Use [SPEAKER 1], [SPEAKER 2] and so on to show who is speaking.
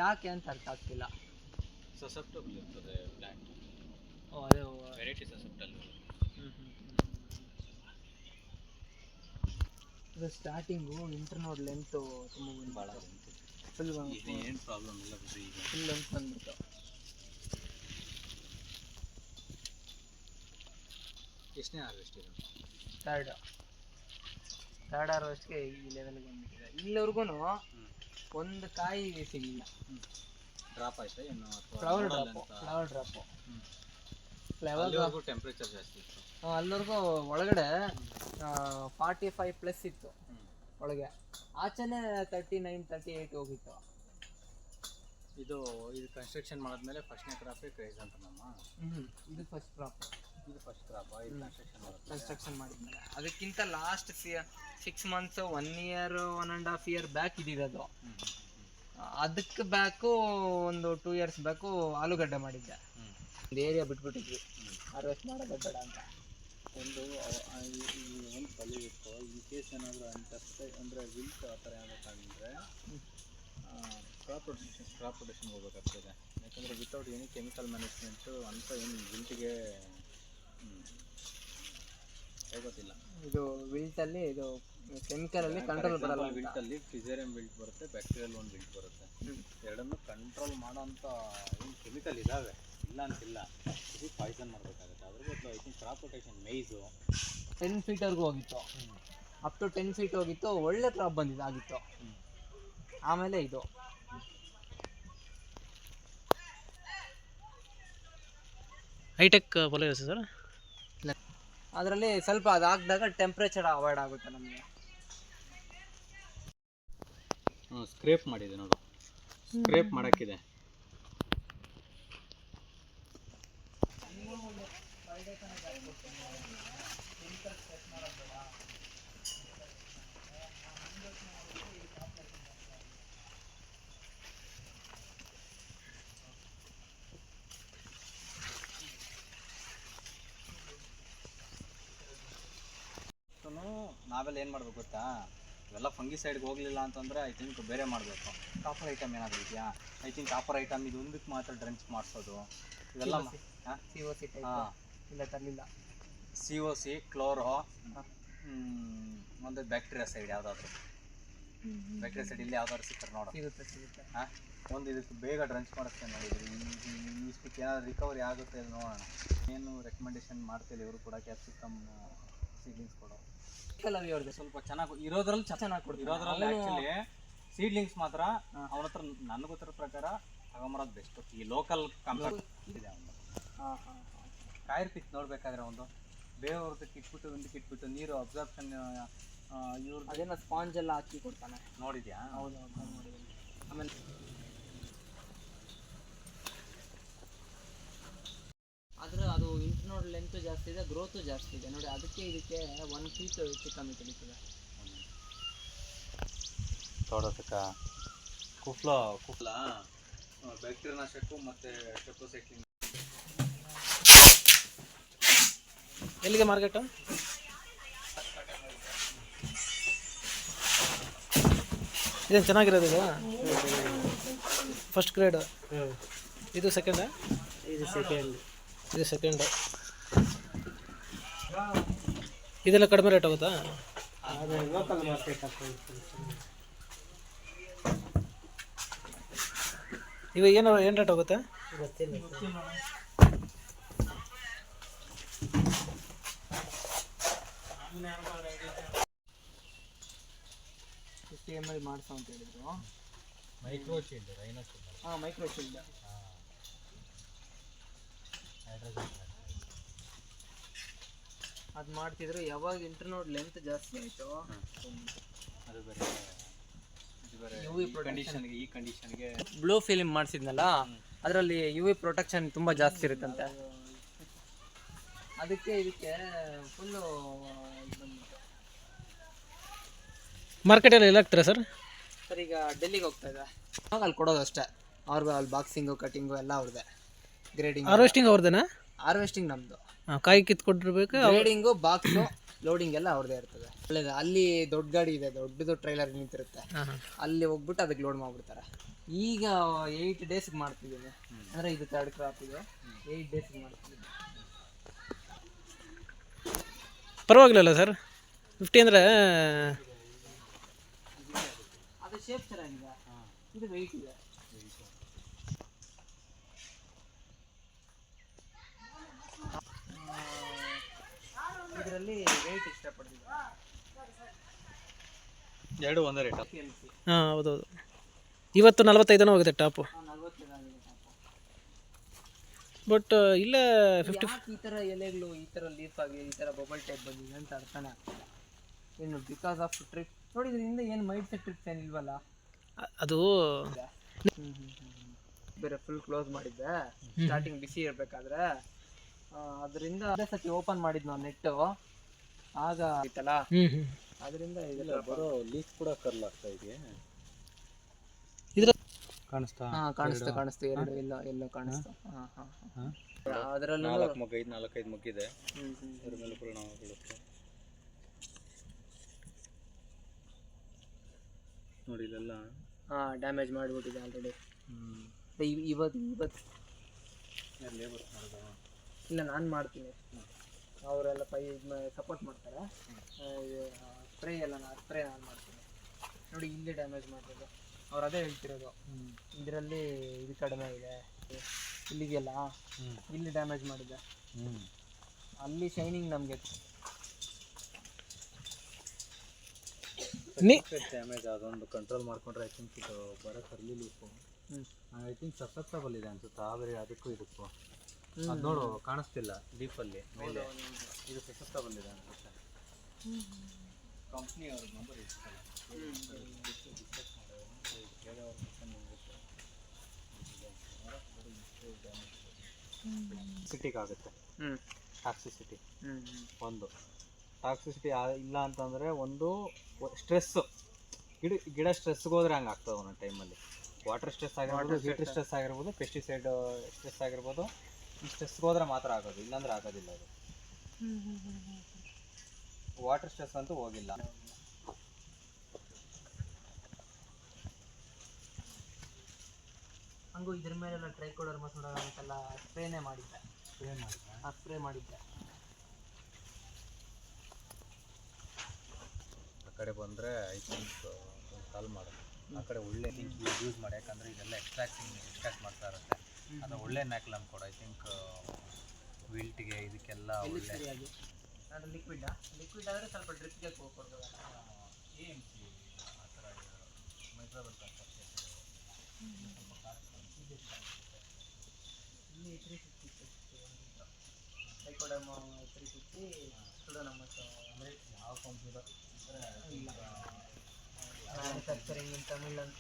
[SPEAKER 1] ಯಾಕೆ ಅಂತ ಅರ್ಥ ಆಗ್ತಿಲ್ಲ.
[SPEAKER 2] ಸಸೆಪ್ಟಬಲ್ ಇರ್ತದೆ ಪ್ಲಾಂಟ್.
[SPEAKER 1] ಅದೇ
[SPEAKER 2] ವೆರೈಟಿ ಸಸೆಪ್ಟಲ್.
[SPEAKER 1] ಇದು ಸ್ಟಾರ್ಟಿಂಗು ಇಂಟರ್ನೋಡ್ ಲೆಂತ್ ತುಂಬ
[SPEAKER 2] ಭಾಳ
[SPEAKER 1] ಫುಲ್
[SPEAKER 2] ಏನು ಪ್ರಾಬ್ಲಮ್ ಇಲ್ಲ ಬಿಡ್ರಿ. ಈಗ
[SPEAKER 1] ಫುಲ್ ಲೆಂತ್ ಬಂದ್ಬಿಟ್ಟು.
[SPEAKER 2] ಎಷ್ಟನೇ ಹಾರ್ವೆಸ್ಟ್ ಇದು?
[SPEAKER 1] ಥರ್ಡ್ ಹಾರ್ವೆಸ್ಟ್ಗೆ ಈ ಲೆವೆಲ್ಗೆ ಬಂದ್ಬಿಟ್ಟಿದೆ. ಇಲ್ಲಿವರೆಗೂ ಒಂದು ಕಾಯಿ ಸಿಗಲಿಲ್ಲ.
[SPEAKER 2] ಡ್ರಾಪ್ ಆಯ್ತಾ ಏನು?
[SPEAKER 1] ಫ್ಲವರ್ ಡ್ರಾಪು
[SPEAKER 2] ಟೆಂಪ್ರೇಚರ್ ಜಾಸ್ತಿ ಇತ್ತು.
[SPEAKER 1] ಅಲ್ಲಿವರೆಗೂ ಒಳಗಡೆ 45+ ಇತ್ತು ಒಳಗೆ. ಆಚೆನೆ 39-38 ಹೋಗಿತ್ತು.
[SPEAKER 2] ಇದು ಕನ್ಸ್ಟ್ರಕ್ಷನ್ ಮಾಡಿದ್ಮೇಲೆ ಫಸ್ಟ್ನೇ ಕ್ರಾಪೇ ಕ್ರೇಜ್ ಅಂತ ನಮ್ಮ.
[SPEAKER 1] ಇದು ಫಸ್ಟ್ ಕ್ರಾಪ್.
[SPEAKER 2] ಇದು ಫಸ್ಟ್ ಕ್ರಾಪ್. ಇದು
[SPEAKER 1] ಕನ್ಸ್ಟ್ರಕ್ಷನ್ ಮಾಡಿದ್ಮೇಲೆ ಅದಕ್ಕಿಂತ last 6 months 1 year 1.5 year back ಇದಿರೋದು. ಅದಕ್ಕೆ ಬ್ಯಾಕು ಒಂದು 2 ಇಯರ್ಸ್ ಬ್ಯಾಕು ಆಲೂಗಡ್ಡೆ ಮಾಡಿದ್ದೆ. ಒಂದು ಏರಿಯಾ ಬಿಟ್ಬಿಟ್ಟಿದ್ವಿ ಹಾರ್ವೆಸ್ಟ್ ಮಾಡೋದೇ ಬೇಡ ಅಂತ.
[SPEAKER 2] ಒಂದು ಕಲಿಬೇಕು. ಇನ್ ಕೇಸ್ ಏನಾದರೂ ಅಂತಷ್ಟೇ ಅಂದರೆ ವಿಲ್ಟ್ ಆ ಥರ ಆಗಬೇಕಂದ್ರೆ ಕ್ರಾಪ್ ಪ್ರೊಟೆಕ್ಷನ್ ಹೋಗ್ಬೇಕಾಗ್ತದೆ. ಯಾಕಂದರೆ ವಿತೌಟ್ ಎನಿ ಕೆಮಿಕಲ್ ಮ್ಯಾನೇಜ್ಮೆಂಟು ಅಂತ ಏನು ವಿಲ್ಟಿಗೆ ಹೋಗೋದಿಲ್ಲ.
[SPEAKER 1] ಇದು ವಿಲ್ಟಲ್ಲಿ ಇದು ಕೆಮಿಕಲಲ್ಲಿ ಕಂಟ್ರೋಲ್ ಬರಲ್ಲ.
[SPEAKER 2] ವಿಲ್ಟಲ್ಲಿ ಫಿಸೇರಿಯಂ ವಿಲ್ಟ್ ಬರುತ್ತೆ, ಬ್ಯಾಕ್ಟೀರಿಯಲ್ ಒಂದು ವಿಲ್ಟ್ ಬರುತ್ತೆ. ಎರಡನ್ನೂ ಕಂಟ್ರೋಲ್ ಮಾಡೋಂಥ ಏನು ಕೆಮಿಕಲ್ ಇದ್ದಾವೆ, ಇಲ್ಲ ಅಂತಿಲ್ಲ. ಇದು ಪಾಯ್ಸನ್ ಮಾಡಬೇಕಾಗುತ್ತೆ. ಅದ್ರ ಬದಲು I think crop protection maize
[SPEAKER 1] 10 ಫೀಟ್ವರೆಗೂ ಹೋಗಿತ್ತು. ಅಪ್ ಟು 10 ಫೀಟ್ ಹೋಗಿತ್ತು. ಒಳ್ಳೆ ಕ್ರಾಪ್ ಆಗಿತ್ತು. ಆಮೇಲೆ ಇದು
[SPEAKER 3] ಹೈಟೆಕ್ ಪೊಲೆ ಸರ್.
[SPEAKER 1] ಅದರಲ್ಲಿ ಸ್ವಲ್ಪ ಅದಾಗದಾಗ ಟೆಂಪ್ರೇಚರ್ ಅವಾಯ್ಡ್ ಆಗುತ್ತೆ ನಮಗೆ.
[SPEAKER 2] ಸ್ಕ್ರೇಪ್ ಮಾಡಿದೆ ನೋಡು, ಸ್ಕ್ರೇಪ್ ಮಾಡೋಕ್ಕಿದೆ. ನಾವೆಲ್ಲ ಏನು ಮಾಡಬೇಕು ಗೊತ್ತಾ, ಇವೆಲ್ಲ ಫಂಗಿಸೈಡ್ಗೆ ಹೋಗಲಿಲ್ಲ ಅಂತಂದರೆ ಐ ಥಿಂಕ್ ಬೇರೆ ಮಾಡಬೇಕು. ಕಾಪರ್ ಐಟಮ್ ಏನಾದರೂ ಇದೆಯಾ? ಐ ಥಿಂಕ್ ಕಾಪರ್ ಐಟಮ್ ಇದು ಒಂದಕ್ಕೆ ಮಾತ್ರ ಡ್ರೆಂಚ್ ಮಾಡಿಸೋದು ಇವೆಲ್ಲ.
[SPEAKER 1] ಇಲ್ಲ ತರಲಿಲ್ಲ.
[SPEAKER 2] COC, ಕ್ಲೋರೋ, ಒಂದು ಬ್ಯಾಕ್ಟೀರಿಯಾ ಸೈಡ್ ಯಾವುದಾದ್ರು ಬ್ಯಾಕ್ಟೀರಿಯಾ ಸೈಡ್ ಇಲ್ಲಿ ಯಾವ್ದಾದ್ರು ಸಿಗ್ತಾರೆ ನೋಡೋ.
[SPEAKER 1] ಸಿಗುತ್ತೆ.
[SPEAKER 2] ಒಂದು ಇದಕ್ಕೆ ಬೇಗ ಡ್ರೆಂಚ್ ಮಾಡಿಸ್ತೇನೆ ನೋಡಿದ್ರಿ. ಇಷ್ಟಕ್ಕೆ ಏನಾದ್ರು ರಿಕವರಿ ಆಗುತ್ತೆ ಅದು ನೋಡೋಣ. ಏನು ರೆಕಮೆಂಡೇಶನ್ ಮಾಡ್ತಿಲ್ಲ ಇವರು ಕೂಡ. ಕ್ಯಾಪ್ಸಿಕಮ್ ಸೀಡ್ಲಿಂಗ್ಸ್ ಕೊಡೋ ಸ್ವಲ್ಪ ಚೆನ್ನಾಗಿ ಇರೋದ್ರಲ್ಲಿ ಚೆನ್ನಾಗಿ ಕೊಡ್ತೀವಿ. ಇರೋದ್ರಲ್ಲಿ ಆ್ಯಕ್ಚುಲಿ ಸೀಡ್ಲಿಂಗ್ಸ್ ಮಾತ್ರ ಅವನ ಹತ್ರ ನನಗೆ ಗೊತ್ತಿರೋ ಪ್ರಕಾರ ತಗೊಂಬರೋದು ಬೆಸ್ಟ್. ಈ ಲೋಕಲ್ ಕಂಪೇರ್ ಇದೆ ಅವನು. ಕಾಯಿರ್ತಿತ್ತು ನೋಡ್ಬೇಕಾದ್ರೆ ಒಂದು ಬೇವ್ರದಕ್ಕೆ ಇಟ್ಬಿಟ್ಟು ಒಂದಕ್ಕೆ ಇಟ್ಬಿಟ್ಟು ನೀರು ಅಬ್ಸಾರ್ಪ್ಷನ್ ಇವ್ರ
[SPEAKER 1] ಅದೇನೋ ಸ್ಪಾಂಜ್ ಎಲ್ಲ ಹಾಕಿ ಕೊಡ್ತಾನೆ.
[SPEAKER 2] ನೋಡಿದ್ಯಾ?
[SPEAKER 1] ಹೌದು ನೋಡಿದ್ದೀನಿ. ಆಮೇಲೆ ಆದರೆ ಅದು ಇಂಟರ್ನೋಡ್ ಲೆಂತ್ ಜಾಸ್ತಿ ಇದೆ, ಗ್ರೋತು ಜಾಸ್ತಿ ಇದೆ ನೋಡಿ. ಅದಕ್ಕೆ ಇದಕ್ಕೆ 1 ಫೀಟ್ ಹೆಚ್ಚು ಕಮ್ಮಿ ಕಲಿತದೆ.
[SPEAKER 2] ತೋಟಕ್ಕೆ ಕುಫ್ಲ ಬ್ಯಾಕ್ಟೀರಿಯಾನಾಶಕು ಮತ್ತು ಟೆಪ್ಟೋಸೈಕ್ಲಿನ್.
[SPEAKER 3] ಎಲ್ಲಿಗೆ ಮಾರ್ಕೆಟು? ಇದೇನು ಚೆನ್ನಾಗಿರೋದು ಇದು? First grade. ಇದು ಸೆಕೆಂಡಾ? ಇದು ಸೆಕೆಂಡ್. ಇದೆಲ್ಲ ಕಡಿಮೆ ರೇಟ್ ಆಗುತ್ತಾ? ಇವಾಗ ಏನು ರೇಟ್ ಆಗುತ್ತೆ?
[SPEAKER 1] ml ಮಾಡಿಸೋ ಅಂತ ಹೇಳಿದ್ರು.
[SPEAKER 2] ಮೈಕ್ರೋ ಶೀಲ್ಡ್,
[SPEAKER 1] ಮೈಕ್ರೋ ಶೀಲ್ಡ್ ಅದು ಮಾಡ್ತಿದ್ರು. ಯಾವಾಗ ಇಂಟರ್ನೋಡ್ ಲೆಂತ್ ಜಾಸ್ತಿ ಆಯಿತು
[SPEAKER 2] ಅದು ಬೇರೆ. ಈ ಕಂಡೀಷನ್ಗೆ
[SPEAKER 1] ಬ್ಲೂ ಫಿಲ್ಮ್ ಮಾಡಿಸಿದ್ನಲ್ಲ, ಅದರಲ್ಲಿ UV ಪ್ರೊಟೆಕ್ಷನ್ ತುಂಬ ಜಾಸ್ತಿ ಇರುತ್ತಂತೆ. ಅದಕ್ಕೆ ಇದಕ್ಕೆ ಫುಲ್ಲು
[SPEAKER 3] ಮಾರ್ಕೆಟಲ್ಲಿ ಎಲ್ಲ ಹಾಕ್ತೀರಾ ಸರ್?
[SPEAKER 1] ಸರ್ ಈಗ ಡೆಲ್ಲಿಗೆ ಹೋಗ್ತಾ ಇದೆ, ಅಲ್ಲಿ ಕೊಡೋದು ಅಷ್ಟೇ. ಅವ್ರಿಗೆ ಅಲ್ಲಿ ಬಾಕ್ಸಿಂಗು ಕಟಿಂಗು ಎಲ್ಲ ಅವ್ರದ್ದೇ. Grading
[SPEAKER 3] harvesting ಅವ್ರದ್ದೇನಾ?
[SPEAKER 1] ಹಾರ್ವೆಸ್ಟಿಂಗ್ ನಮ್ಮದು.
[SPEAKER 3] ಕಾಯಿ ಕಿತ್ಕೊಟ್ಟಿರ್ಬೇಕು.
[SPEAKER 1] ಗ್ರೇಡಿಂಗು ಬಾಕ್ಸು ಲೋಡಿಂಗ್ ಎಲ್ಲ ಅವ್ರದ್ದೇ ಇರ್ತದೆ. ಒಳ್ಳೇದು. ಅಲ್ಲಿ ದೊಡ್ಡ ಗಾಡಿ ಇದೆ, ದೊಡ್ಡದು ಟ್ರೈಲರ್ ನಿಂತಿರುತ್ತೆ. ಅಲ್ಲಿ ಹೋಗ್ಬಿಟ್ಟು ಅದಕ್ಕೆ ಲೋಡ್ ಮಾಡಿಬಿಡ್ತಾರೆ. ಈಗ 8 ಡೇಸ್ಗೆ ಮಾಡ್ತಿದ್ದೀನಿ, ಅಂದರೆ ಇದು 3rd ಕ್ರಾಪ್ ಇದು 8 ಡೇಸ್ಗೆ ಮಾಡ್ತಿದ್ದೀನಿ.
[SPEAKER 3] ಪರವಾಗಿಲ್ಲ ಸರ್ 50 ಅಂದರೆ
[SPEAKER 1] ಅದು ಶೇಪ್ ಚೆನ್ನಾಗಿದೆ, ಇದು ವೆಯ್ಟ್ ಇದೆ. ಇದರಲ್ಲಿ ವೆಯ್ಟ್ ಇಷ್ಟಪಡ್ತಿದ್ದೆ.
[SPEAKER 2] ಎರಡು ಒಂದೇ ರೇಟ್.
[SPEAKER 3] ಹಾಂ ಹೌದೌದು, ಇವತ್ತು 45 ಹೋಗಿದೆ ಟಾಪು.
[SPEAKER 1] 40 ಆಗಿದೆ ಪಾಪ.
[SPEAKER 3] ಬಟ್ ಇಲ್ಲೇ 50
[SPEAKER 1] ಯಾಕೆ ಈ ಥರ ಎಲೆಗಳು ಈ ಥರ ಲೀಫ್ ಆಗಿ ಈ ಥರ ಬಬಲ್ ಟೈಪ್ ಬಂದಿದೆ ಅಂತ ಅರ್ಥನೇ ಆಗ್ತದೆ. ಏನು ಬಿಕಾಸ್ ಆಫ್ ಟ್ರಿಪ್ ನೋಡಿ, ಇದರಿಂದ ಏನು ಮೈಂಡ್ ಸೆಟ್ ಟ್ರಿಪ್ಸ್ ಏನಿಲ್ವಲ್ಲ.
[SPEAKER 3] ಅದು
[SPEAKER 1] ಬೇರೆ ಫುಲ್ ಕ್ಲೋಸ್ ಮಾಡಿದ್ದೆ ಸ್ಟಾರ್ಟಿಂಗ್ ಬಿಸಿ ಇರಬೇಕಾದ್ರೆ, ಅದರಿಂದ ಅದೇ ಸತಿ ಓಪನ್ ಮಾಡಿದ್ದು ನಾವು ನೆಟ್ಟು, ಆಗ ಆಯ್ತಲ್ಲ ಅದರಿಂದ ಇದೆಲ್ಲ
[SPEAKER 2] ಬರೋ ಲೀಫ್ ಕೂಡ ಕರ್ಲ್ ಆಗ್ತಾ ಇದೆಯಾ?
[SPEAKER 3] ಇದ್ರ
[SPEAKER 2] ಕಾಣಿಸ್ತಾ?
[SPEAKER 1] ಹಾಂ ಕಾಣಿಸ್ತು ಎರಡು ಎಲ್ಲೋ ಕಾಣಿಸ್ತು. ಹಾಂ ಅದರಲ್ಲೂ
[SPEAKER 2] 4-5 ಮಗ್ಗಿದೆ. ಅದ್ರ ಮೇಲೆ ಪರಿಣಾಮ ಬೀಳುತ್ತೆ ನೋಡಿ ಇಲ್ಲೆಲ್ಲ.
[SPEAKER 1] ಹಾಂ ಡ್ಯಾಮೇಜ್ ಮಾಡಿಬಿಟ್ಟಿದೆ ಆಲ್ರೆಡಿ. ಇವತ್ತು
[SPEAKER 2] ಲೇಬರ್ ಮಾಡೋದು?
[SPEAKER 1] ಇಲ್ಲ, ನಾನು ಮಾಡ್ತೀನಿ, ಅವರೆಲ್ಲ ಸಪೋರ್ಟ್ ಮಾಡ್ತಾರೆ. ಸ್ಪ್ರೇ ಎಲ್ಲ ಸ್ಪ್ರೇ ನಾನು ಮಾಡ್ತೀನಿ. ನೋಡಿ ಇಲ್ಲಿ ಡ್ಯಾಮೇಜ್ ಮಾಡಿರೋದು, ಅವ್ರು ಅದೇ ಹೇಳ್ತಿರೋದು, ಇದರಲ್ಲಿ ಇದು ಕಡಿಮೆ ಇದೆ, ಇಲ್ಲಿಗೆಲ್ಲ ಇಲ್ಲಿ ಡ್ಯಾಮೇಜ್ ಮಾಡಿದೆ, ಅಲ್ಲಿ ಶೈನಿಂಗ್ ನಮಗೆ
[SPEAKER 2] ಡ್ಯಾಮೇಜ್ ಅದೊಂದು ಕಂಟ್ರೋಲ್ ಮಾಡ್ಕೊಂಡ್ರೆ ಐ ಥಿಂಕ್ ಇದು ಬರೋ curly leaf I think susceptible ಇದೆ ಅನ್ಸುತ್ತೆ. ಆದರೆ ಅದಕ್ಕೂ ಇದಕ್ಕೂ ಅದು ನೋಡು ಕಾಣಿಸ್ತಿಲ್ಲ ಲೀಫಲ್ಲಿ ಮೇಲೆ, ಇದು ಸಸೆಪ್ಟಬಲ್ ಇದೆ ಅನ್ಸುತ್ತೆ. ಕಂಪ್ನಿ ಅವ್ರ ನಂಬರ್ ಇರ್ತಲ್ಲ, ಸಿಟಿಗೆ ಆಗುತ್ತೆ ಟಾಕ್ಸಿಸಿಟಿ. ಒಂದು ಟಾಕ್ಸಿಸಿಟಿ ಇಲ್ಲ ಅಂತಂದರೆ ಒಂದು ಸ್ಟ್ರೆಸ್ಸು, ಗಿಡ ಸ್ಟ್ರೆಸ್ಗೆ ಹೋದ್ರೆ ಹಂಗೆ ಆಗ್ತದೆ ಒಂದೊಂದು ಟೈಮಲ್ಲಿ. ವಾಟರ್ ಸ್ಟ್ರೆಸ್ ಆಗಿರ್ಬೋದು, ಹೀಟ್ ಸ್ಟ್ರೆಸ್ ಆಗಿರ್ಬೋದು, ಪೆಸ್ಟಿಸೈಡ್ ಸ್ಟ್ರೆಸ್ ಆಗಿರ್ಬೋದು. ಈ ಸ್ಟ್ರೆಸ್ಗೆ ಹೋದ್ರೆ ಮಾತ್ರ ಆಗೋದು, ಇಲ್ಲಾಂದ್ರೆ ಆಗೋದಿಲ್ಲ ಅದು. ವಾಟರ್ ಸ್ಟ್ರೆಸ್ ಅಂತೂ ಹೋಗಿಲ್ಲ.
[SPEAKER 1] ಹಂಗೂ ಇದ್ರ ಮೇಲೆಲ್ಲ ಟ್ರೈಕೋಡರ್ ಮಸೂಡ ಅಂತೆಲ್ಲ ಸ್ಪ್ರೇ ಮಾಡಿದ್ದೆ.
[SPEAKER 2] ಆ ಕಡೆ ಬಂದರೆ ಐ ಥಿಂಕ್ ಕಾಲ್ ಮಾಡೋದು, ಆ ಕಡೆ ಒಳ್ಳೆ ಥಿಂಕ್ ಯೂಸ್ ಮಾಡಿ, ಯಾಕಂದರೆ ಇದೆಲ್ಲ ಎಕ್ಸ್ಟ್ರಾಕ್ಟ್ ಮಾಡ್ತಾ ಇರುತ್ತೆ. ಅದು ಒಳ್ಳೆ ನ್ಯಾಕ್ಲಮ್ ಕೊಡು ಐ ಥಿಂಕ್ ವಿಲ್ಟ್ಗೆ ಇದಕ್ಕೆಲ್ಲ ಒಳ್ಳೆ.
[SPEAKER 1] ಸರಿಯಾಗಿ ಅದು ಲಿಕ್ವಿಡ್ ಆದರೆ ಸ್ವಲ್ಪ ಡ್ರಿಪ್ಗೆ ಕೊಡ್ಬೋದು.
[SPEAKER 2] ಆ ಥರ ಮೈಕ್ರೋಬಲ್
[SPEAKER 1] ಇಲ್ಲಿ 350 ಟ್ರೈಕೋಡರ್ಮ 350 ಸುಡೋನಮಸ್.
[SPEAKER 2] ಅಂದರೆ ಯಾವ ಕಂಪ್ನಿದ
[SPEAKER 1] ಮ್ಯಾನುಫ್ಯಾಕ್ಚರಿಂಗ್ ಇನ್ ತಮಿಳ್ ಅಂತ